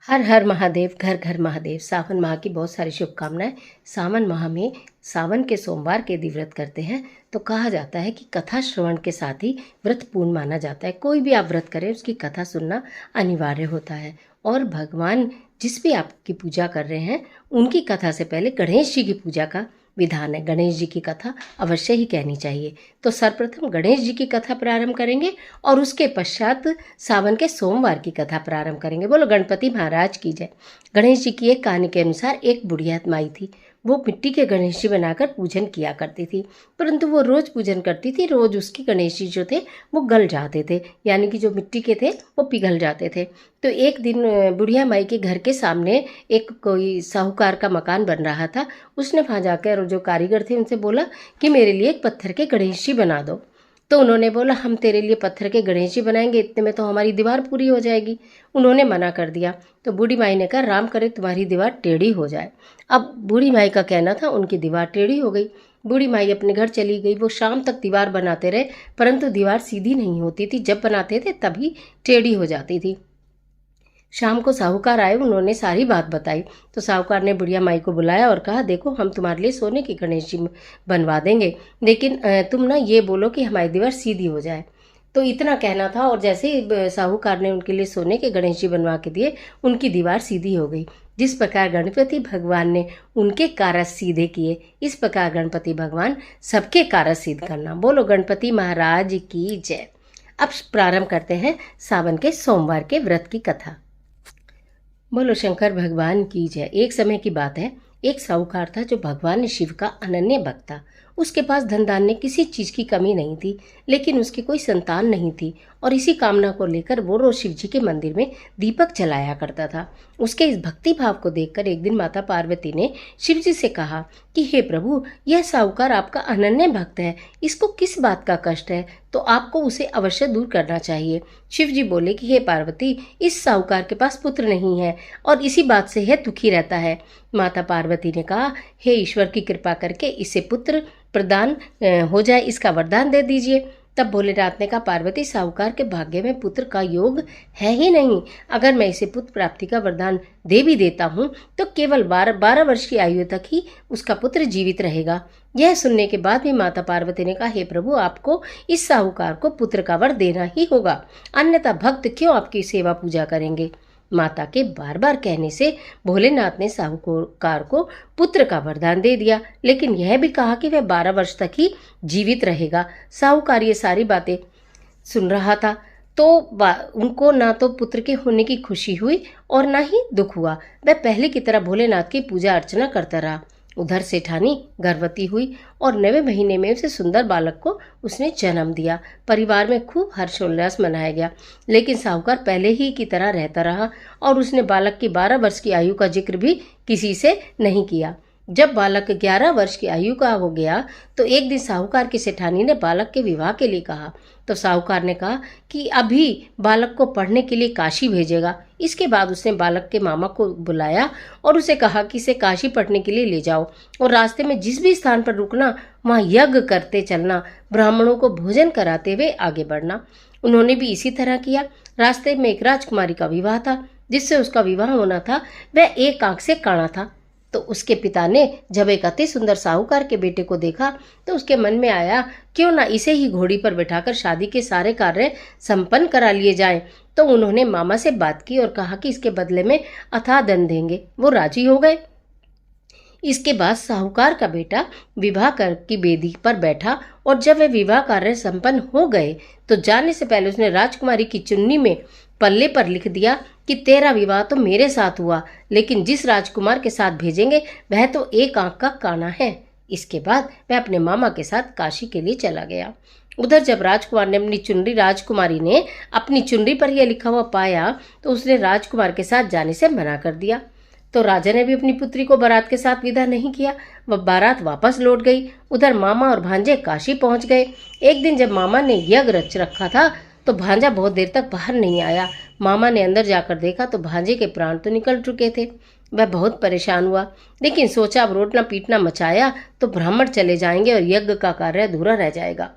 हर हर महादेव, घर घर महादेव। सावन माह की बहुत सारी शुभकामनाएं। सावन माह में सावन के सोमवार के यदि व्रत करते हैं तो कहा जाता है कि कथा श्रवण के साथ ही व्रत पूर्ण माना जाता है। कोई भी आप व्रत करें उसकी कथा सुनना अनिवार्य होता है। और भगवान जिस भी आपकी पूजा कर रहे हैं उनकी कथा से पहले गणेश जी की पूजा का विधान है। गणेश जी की कथा अवश्य ही कहनी चाहिए। तो सर्वप्रथम गणेश जी की कथा प्रारंभ करेंगे और उसके पश्चात सावन के सोमवार की कथा प्रारंभ करेंगे। बोलो गणपति महाराज की जय। गणेश जी की एक कहानी के अनुसार एक बुढ़िया माई थी। वो मिट्टी के गणेश जी बनाकर पूजन किया करती थी, परंतु वो रोज पूजन करती थी। रोज उसके गणेश जी जो थे वो गल जाते थे, यानी कि जो मिट्टी के थे वो पिघल जाते थे। तो एक दिन बुढ़िया माई के घर के सामने एक कोई साहूकार का मकान बन रहा था। उसने वहाँ जाकर जो कारीगर थे उनसे बोला कि मेरे लिए एक पत्थर के गणेश जी बना दो। तो उन्होंने बोला हम तेरे लिए पत्थर के गणेश जी बनाएंगे, इतने में तो हमारी दीवार पूरी हो जाएगी। उन्होंने मना कर दिया। तो बूढ़ी माई ने कहा राम करे तुम्हारी दीवार टेढ़ी हो जाए। अब बूढ़ी माई का कहना था, उनकी दीवार टेढ़ी हो गई। बूढ़ी माई अपने घर चली गई। वो शाम तक दीवार बनाते रहे, परंतु दीवार सीधी नहीं होती थी। जब बनाते थे तभी टेढ़ी हो जाती थी। शाम को साहूकार आए, उन्होंने सारी बात बताई। तो साहूकार ने बुढ़िया माई को बुलाया और कहा देखो हम तुम्हारे लिए सोने की गणेश जी बनवा देंगे, लेकिन तुम ना ये बोलो कि हमारी दीवार सीधी हो जाए। तो इतना कहना था और जैसे ही साहूकार ने उनके लिए सोने के गणेश जी बनवा के दिए, उनकी दीवार सीधी हो गई। जिस प्रकार गणपति भगवान ने उनके कारज सीधे किए, इस प्रकार गणपति भगवान सबके कारज सिद्ध करना। बोलो गणपति महाराज की जय। अब प्रारंभ करते हैं सावन के सोमवार के व्रत की कथा। बोलो शंकर भगवान की जय। एक समय की बात है, एक साहूकार था जो भगवान शिव का अनन्य भक्त था। उसके पास धन धान्य किसी चीज की कमी नहीं थी, लेकिन उसकी कोई संतान नहीं थी और इसी कामना को लेकर वो रोज शिव जी के मंदिर में दीपक जलाया करता था। उसके इस भक्ति भाव को देखकर एक दिन माता पार्वती ने शिव जी से कहा कि हे प्रभु, यह साहूकार आपका अनन्य भक्त है, इसको किस बात का कष्ट है, तो आपको उसे अवश्य दूर करना चाहिए। शिव जी बोले कि हे पार्वती, इस साहूकार के पास पुत्र नहीं है और इसी बात से यह दुखी रहता है। माता पार्वती ने कहा हे ईश्वर की कृपा करके इसे पुत्र प्रदान हो जाए, इसका वरदान दे दीजिए। तब भोलेनाथ ने कहा पार्वती, साहूकार के भाग्य में पुत्र का योग है ही नहीं। अगर मैं इसे पुत्र प्राप्ति का वरदान दे भी देता हूँ तो केवल 12 वर्ष की आयु तक ही उसका पुत्र जीवित रहेगा। यह सुनने के बाद भी माता पार्वती ने कहा हे प्रभु, आपको इस साहूकार को पुत्र का वर देना ही होगा, अन्यथा भक्त क्यों आपकी सेवा पूजा करेंगे। माता के बार बार कहने से भोलेनाथ ने साहूकार को पुत्र का वरदान दे दिया, लेकिन यह भी कहा कि वह 12 वर्ष तक ही जीवित रहेगा। साहूकार ये सारी बातें सुन रहा था तो उनको ना तो पुत्र के होने की खुशी हुई और ना ही दुख हुआ। वह पहले की तरह भोलेनाथ की पूजा अर्चना करता रहा। उधर सेठानी गर्भवती हुई और 9वें महीने में उसे सुंदर बालक को उसने जन्म दिया। परिवार में खूब हर्षोल्लास मनाया गया, लेकिन साहूकार पहले ही की तरह रहता रहा और उसने बालक की 12 वर्ष की आयु का जिक्र भी किसी से नहीं किया। जब बालक 11 वर्ष की आयु का हो गया तो एक दिन साहूकार की सेठानी ने बालक के विवाह के लिए कहा। तो साहूकार ने कहा कि अभी बालक को पढ़ने के लिए काशी भेजेगा। इसके बाद उसने बालक के मामा को बुलाया और उसे कहा कि इसे काशी पढ़ने के लिए ले जाओ और रास्ते में जिस भी स्थान पर रुकना वहाँ यज्ञ करते चलना, ब्राह्मणों को भोजन कराते हुए आगे बढ़ना। उन्होंने भी इसी तरह किया। रास्ते में एक राजकुमारी का विवाह था, जिससे उसका विवाह होना था। वह एक आंख से काना था। तो उसके पिता ने जब एक अति सुंदर साहूकार के बेटे को देखा तो उसके मन में आया क्यों ना इसे ही घोड़ी पर बैठाकर शादी के सारे कार्य संपन्न करा लिए जाएं। तो उन्होंने मामा से बात की और कहा कि इसके बदले में अथाह धन देंगे। वो राजी हो गए। इसके बाद साहूकार का बेटा विवाह कर की बेदी पर बैठा और जब वे विवाह कार्य संपन्न हो गए तो जाने से पहले उसने राजकुमारी की चुन्नी में पल्ले पर लिख दिया कि तेरा विवाह तो मेरे साथ हुआ, लेकिन जिस राजकुमार के साथ भेजेंगे वह तो एक आंख का काना है। इसके बाद वह अपने मामा के साथ काशी के लिए चला गया। उधर जब राजकुमारी ने अपनी चुनरी पर यह लिखा हुआ पाया तो उसने राजकुमार के साथ जाने से मना कर दिया। तो राजा ने भी अपनी पुत्री को बारात के साथ विदा नहीं किया। वह बारात वापस लौट गई। उधर मामा और भांजे काशी पहुंच गए। एक दिन जब मामा ने यज्ञ रच रखा था तो भांजा बहुत देर तक बाहर नहीं आया। मामा ने अंदर जाकर देखा तो भांजे के प्राण तो निकल चुके थे। वह बहुत परेशान हुआ, लेकिन सोचा अब रोटना पीटना मचाया तो ब्राह्मण चले जाएंगे और यज्ञ का कार्य अधूरा रह जाएगा।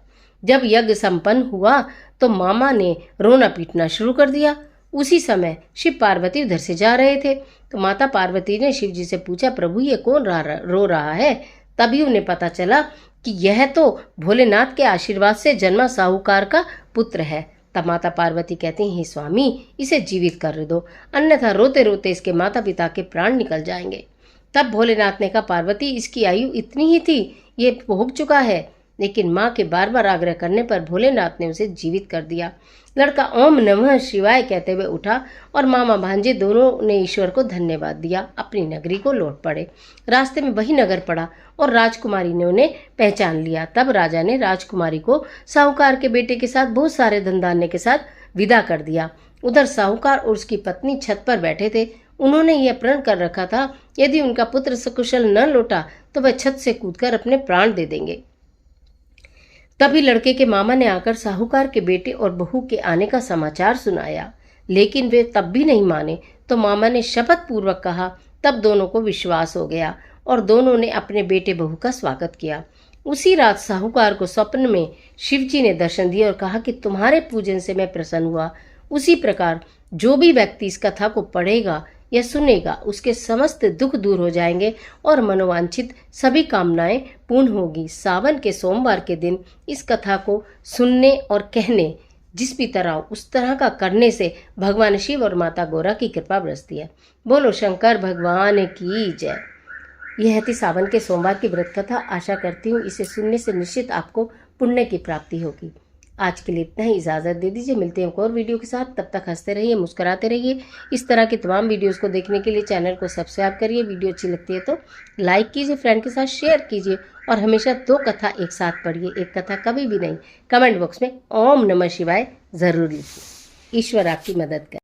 जब यज्ञ संपन्न हुआ तो मामा ने रोना पीटना शुरू कर दिया। उसी समय शिव पार्वती उधर से जा रहे थे। तो माता पार्वती ने शिव जी से पूछा, प्रभु ये कौन रो रहा है? तभी उन्हें पता चला कि यह तो भोलेनाथ के आशीर्वाद से जन्मा साहूकार का पुत्र है। तब माता पार्वती कहती हैं, स्वामी इसे जीवित कर दो, अन्यथा रोते रोते इसके माता पिता के प्राण निकल जाएंगे। तब भोलेनाथ ने कहा, पार्वती इसकी आयु इतनी ही थी, ये भोग चुका है। लेकिन माँ के बार बार आग्रह करने पर भोलेनाथ ने उसे जीवित कर दिया। लड़का ओम नमः शिवाय कहते हुए उठा और मामा भांजे दोनों ने ईश्वर को धन्यवाद दिया, अपनी नगरी को लौट पड़े। रास्ते में वही नगर पड़ा और राजकुमारी ने उन्हें पहचान लिया। तब राजा ने राजकुमारी को साहूकार के बेटे के साथ बहुत सारे धन धान्य के साथ विदा कर दिया। उधर साहूकार और उसकी पत्नी छत पर बैठे थे। उन्होंने यह प्रण कर रखा था, यदि उनका पुत्र सकुशल न लौटा तो वह छत से कूदकर अपने प्राण दे देंगे। तभी लड़के के मामा ने आकर साहूकार के बेटे और बहू के आने का समाचार सुनाया, लेकिन वे तब भी नहीं माने। तो मामा ने शपथ पूर्वक कहा। तब दोनों को विश्वास हो गया और दोनों ने अपने बेटे बहू का स्वागत किया। उसी रात साहूकार को स्वप्न में शिवजी ने दर्शन दिए और कहा कि तुम्हारे पूजन से मैं प्रसन्न हुआ। उसी प्रकार जो भी व्यक्ति इस कथा को पढ़ेगा या सुनेगा, उसके समस्त दुख दूर हो जाएंगे और मनोवांछित सभी कामनाएं पूर्ण होगी। सावन के सोमवार के दिन इस कथा को सुनने और कहने जिस भी तरह उस तरह का करने से भगवान शिव और माता गौरा की कृपा बरसती है। बोलो शंकर भगवान की जय। यह थी सावन के सोमवार की व्रत कथा। आशा करती हूँ इसे सुनने से निश्चित आपको पुण्य की प्राप्ति होगी। आज के लिए इतना ही, इजाज़त दे दीजिए। मिलते हैं एक और वीडियो के साथ। तब तक हंसते रहिए, मुस्कुराते रहिए। इस तरह की तमाम वीडियोस को देखने के लिए चैनल को सब्सक्राइब करिए। वीडियो अच्छी लगती है तो लाइक कीजिए, फ्रेंड के साथ शेयर कीजिए और हमेशा 2 कथा एक साथ पढ़िए, एक कथा कभी भी नहीं। कमेंट बॉक्स में ओम नमः शिवाय ज़रूर लिखिए। ईश्वर आपकी मदद करें।